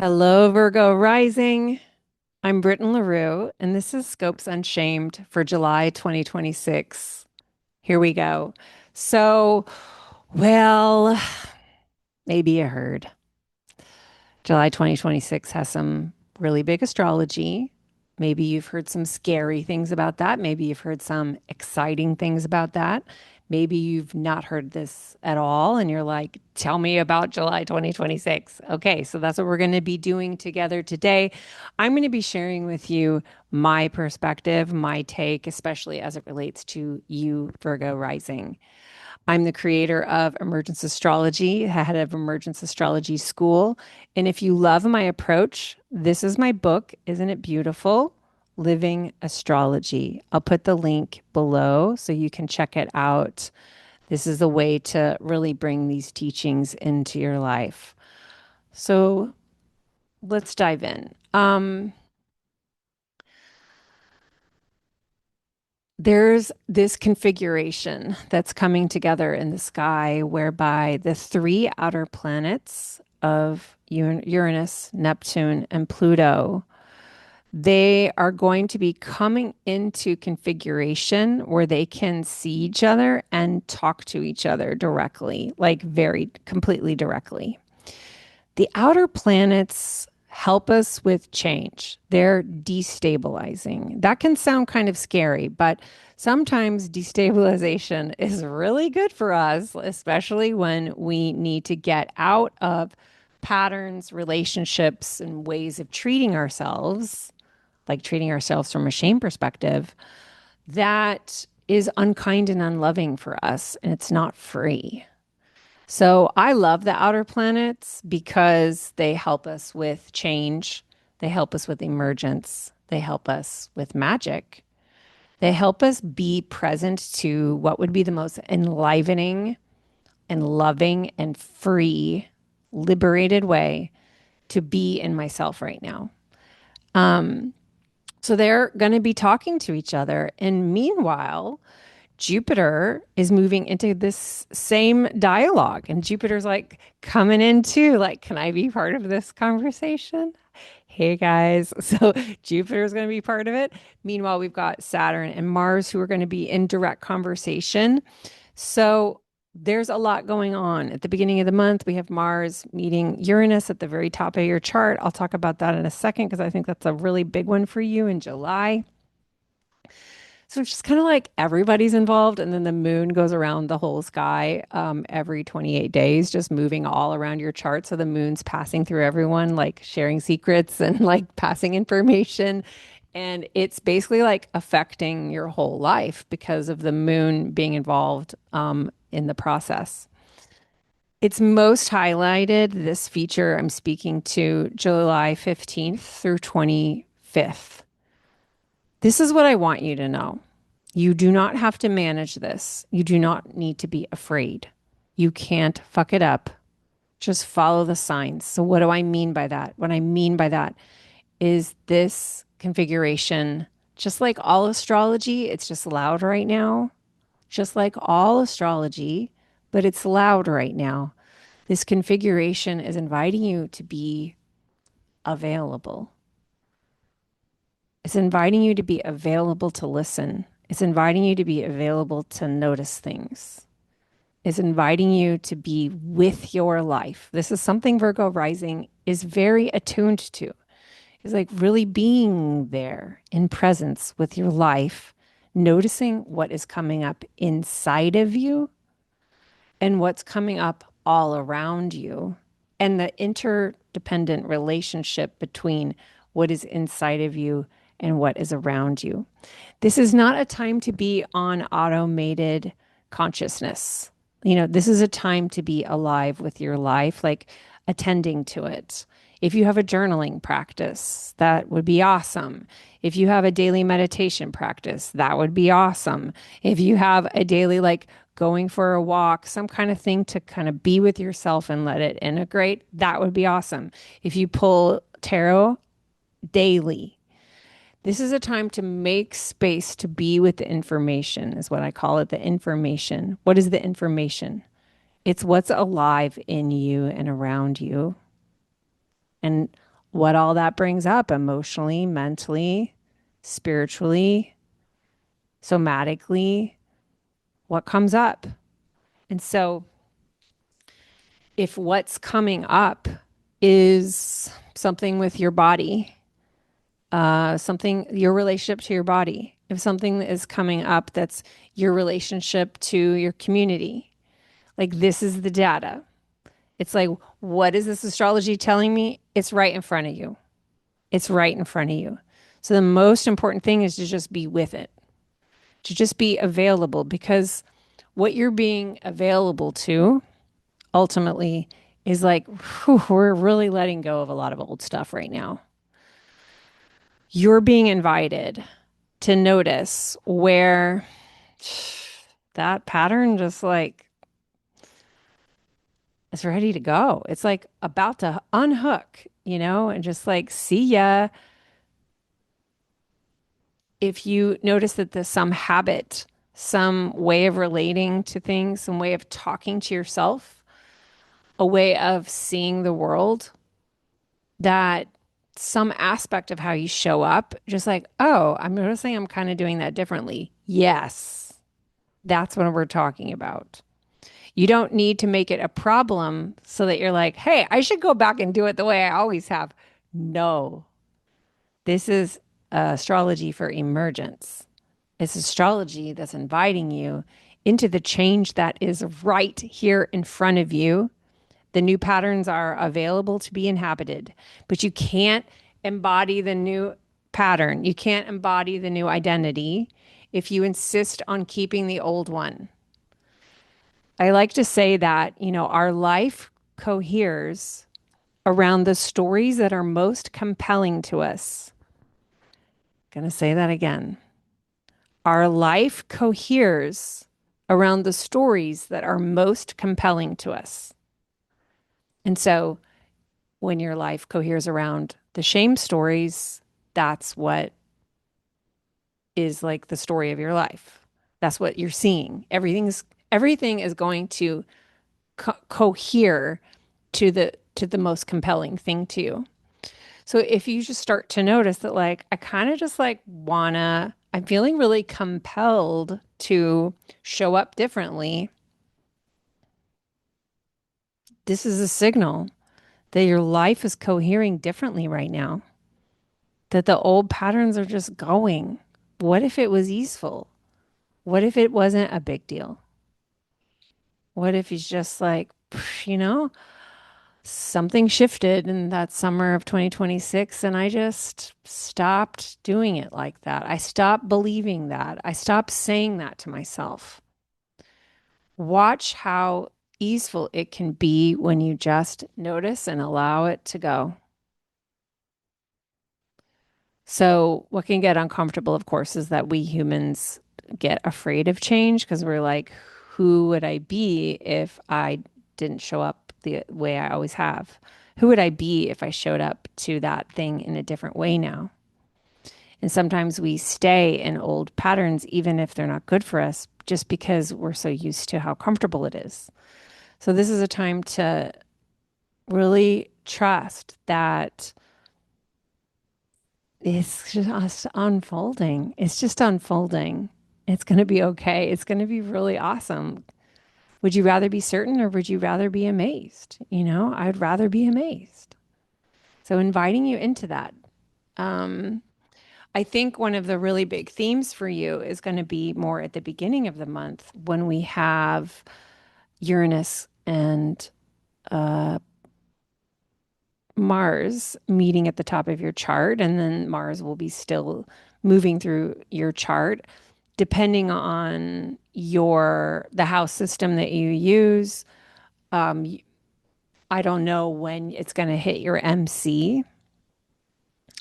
Hello, Virgo rising. I'm Britten LaRue, and this is Scopes Unshamed for July 2026. Here we go. So, well, maybe you heard. July 2026 has some really big astrology. Maybe you've heard some scary things about that. Maybe you've heard some exciting things about that. Maybe you've not heard this at all and you're like, tell me about July 2026. Okay, so that's what we're going to be doing together today. I'm going to be sharing with you my perspective, my take, especially as it relates to you, Virgo rising. I'm the creator of Emergence Astrology, head of Emergence Astrology School. And if you love my approach, this is my book. Isn't it beautiful? Living Astrology. I'll put the link below so you can check it out. This is a way to really bring these teachings into your life. So let's dive in. There's this configuration that's coming together in the sky whereby the three outer planets of Uranus, Neptune, and Pluto, they are going to be coming into configuration where they can see each other and talk to each other directly, like very completely directly. The outer planets help us with change. They're destabilizing. That can sound kind of scary, but sometimes destabilization is really good for us, especially when we need to get out of patterns, relationships, and ways of treating ourselves, like treating ourselves from a shame perspective, that is unkind and unloving for us, and it's not free. So I love the outer planets because they help us with change. They help us with emergence. They help us with magic. They help us be present to what would be the most enlivening and loving and free, liberated way to be in myself right now. So they're going to be talking to each other. And meanwhile, Jupiter is moving into this same dialogue, and Jupiter's like coming in too. Like, can I be part of this conversation? Hey guys. So Jupiter's going to be part of it. Meanwhile, we've got Saturn and Mars who are going to be in direct conversation. So there's a lot going on. At the beginning of the month, we have Mars meeting Uranus at the very top of your chart. I'll talk about that in a second because I think that's a really big one for you in July. So it's just kind of like everybody's involved, and then the moon goes around the whole sky every 28 days, just moving all around your chart. So the moon's passing through everyone, like sharing secrets and like passing information. And it's basically like affecting your whole life because of the moon being involved in the process. It's most highlighted, this feature I'm speaking to July 15th through 25th. This is what I want you to know. You do not have to manage this. You do not need to be afraid. You can't fuck it up. Just follow the signs. So, what do I mean by that? What I mean by that is this configuration, just like all astrology, it's just loud right now, just like all astrology, but it's loud right now. This configuration is inviting you to be available. It's inviting you to be available to listen. It's inviting you to be available to notice things. It's inviting you to be with your life. This is something Virgo rising is very attuned to. It's like really being there in presence with your life, noticing what is coming up inside of you and what's coming up all around you, and the interdependent relationship between what is inside of you and what is around you. This is not a time to be on automated consciousness. This is a time to be alive with your life, like attending to it. If you have a journaling practice, that would be awesome. If you have a daily meditation practice, that would be awesome. If you have a daily, like going for a walk, some kind of thing to kind of be with yourself and let it integrate, that would be awesome. If you pull tarot daily, this is a time to make space to be with the information, is what I call it, the information. What is the information? It's what's alive in you and around you. And what all that brings up emotionally, mentally, spiritually, somatically, what comes up. And so, if what's coming up is something with your body, something, your relationship to your body, if something is coming up that's your relationship to your community, like this is the data. It's like, what is this astrology telling me? It's right in front of you. It's right in front of you. So the most important thing is to just be with it, to just be available, because what you're being available to ultimately is like, whew, we're really letting go of a lot of old stuff right now. You're being invited to notice where that pattern just like is ready to go. It's like about to unhook, and just like, see ya. If you notice that there's some habit, some way of relating to things, some way of talking to yourself, a way of seeing the world, that some aspect of how you show up, just like, oh, I'm noticing I'm kind of doing that differently. Yes, that's what we're talking about. You don't need to make it a problem so that you're like, hey, I should go back and do it the way I always have. No, this is astrology for emergence. It's astrology that's inviting you into the change that is right here in front of you. The new patterns are available to be inhabited, but you can't embody the new pattern. You can't embody the new identity if you insist on keeping the old one. I like to say that, our life coheres around the stories that are most compelling to us. Going to say that again. Our life coheres around the stories that are most compelling to us. And so when your life coheres around the shame stories, that's what is like the story of your life. That's what you're seeing. Everything is going to cohere to the most compelling thing to you. So if you just start to notice that, like, I kind of just like I'm feeling really compelled to show up differently. This is a signal that your life is cohering differently right now, that the old patterns are just going. What if it was easeful? What if it wasn't a big deal? What if he's just like, you know, something shifted in that summer of 2026 and I just stopped doing it like that. I stopped believing that. I stopped saying that to myself. Watch how easeful it can be when you just notice and allow it to go. So, what can get uncomfortable, of course, is that we humans get afraid of change because we're like, who would I be if I didn't show up the way I always have? Who would I be if I showed up to that thing in a different way now? And sometimes we stay in old patterns, even if they're not good for us, just because we're so used to how comfortable it is. So, this is a time to really trust that it's just unfolding. It's just unfolding. It's going to be okay. It's going to be really awesome. Would you rather be certain or would you rather be amazed? I'd rather be amazed. So inviting you into that. Um, I think one of the really big themes for you is going to be more at the beginning of the month when we have Uranus and Mars meeting at the top of your chart, and then Mars will be still moving through your chart, depending on the house system that you use. Um, I don't know when it's going to hit your MC,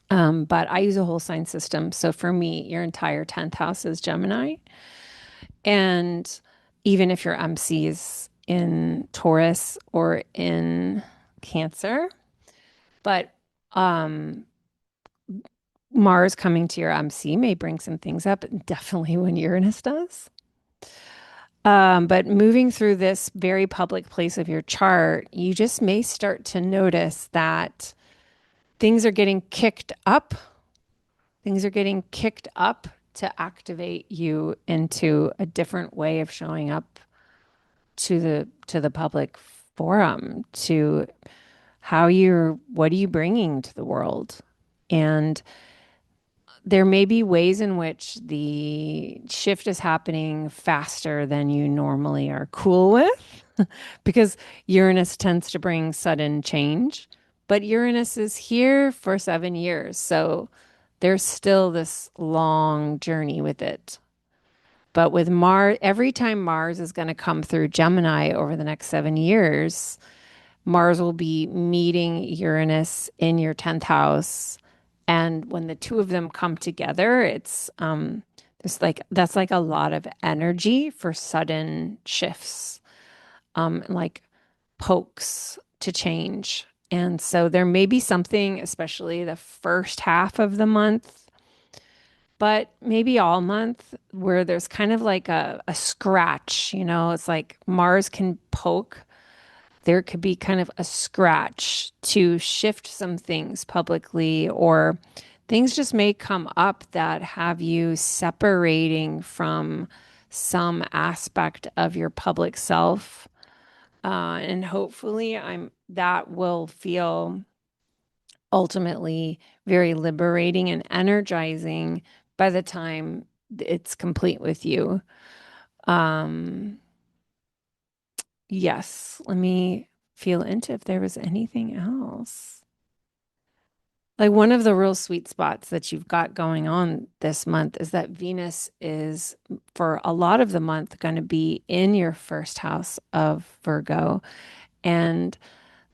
but I use a whole sign system. So for me, your entire 10th house is Gemini. And even if your MC is in Taurus or in Cancer, but Mars coming to your MC may bring some things up, definitely when Uranus does. But moving through this very public place of your chart, you just may start to notice that things are getting kicked up. Things are getting kicked up to activate you into a different way of showing up to the public forum, to what are you bringing to the world? And there may be ways in which the shift is happening faster than you normally are cool with because Uranus tends to bring sudden change, but Uranus is here for 7 years. So there's still this long journey with it. But with Mars, every time Mars is going to come through Gemini over the next 7 years, Mars will be meeting Uranus in your 10th house. And when the two of them come together, it's like that's like a lot of energy for sudden shifts, like pokes to change. And so there may be something, especially the first half of the month, but maybe all month, where there's kind of like a scratch, it's like Mars can poke. There could be kind of a scratch to shift some things publicly, or things just may come up that have you separating from some aspect of your public self. And hopefully that will feel ultimately very liberating and energizing by the time it's complete with you. Um, yes, let me feel into if there was anything else. Like one of the real sweet spots that you've got going on this month is that Venus is, for a lot of the month, going to be in your first house of Virgo. And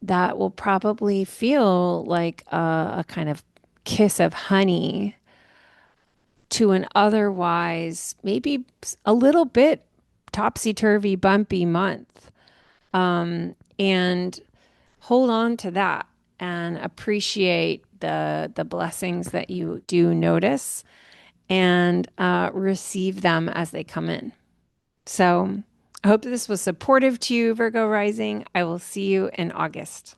that will probably feel like a kind of kiss of honey to an otherwise maybe a little bit topsy-turvy, bumpy month. And hold on to that and appreciate the blessings that you do notice and receive them as they come in. So I hope this was supportive to you, Virgo rising. I will see you in August.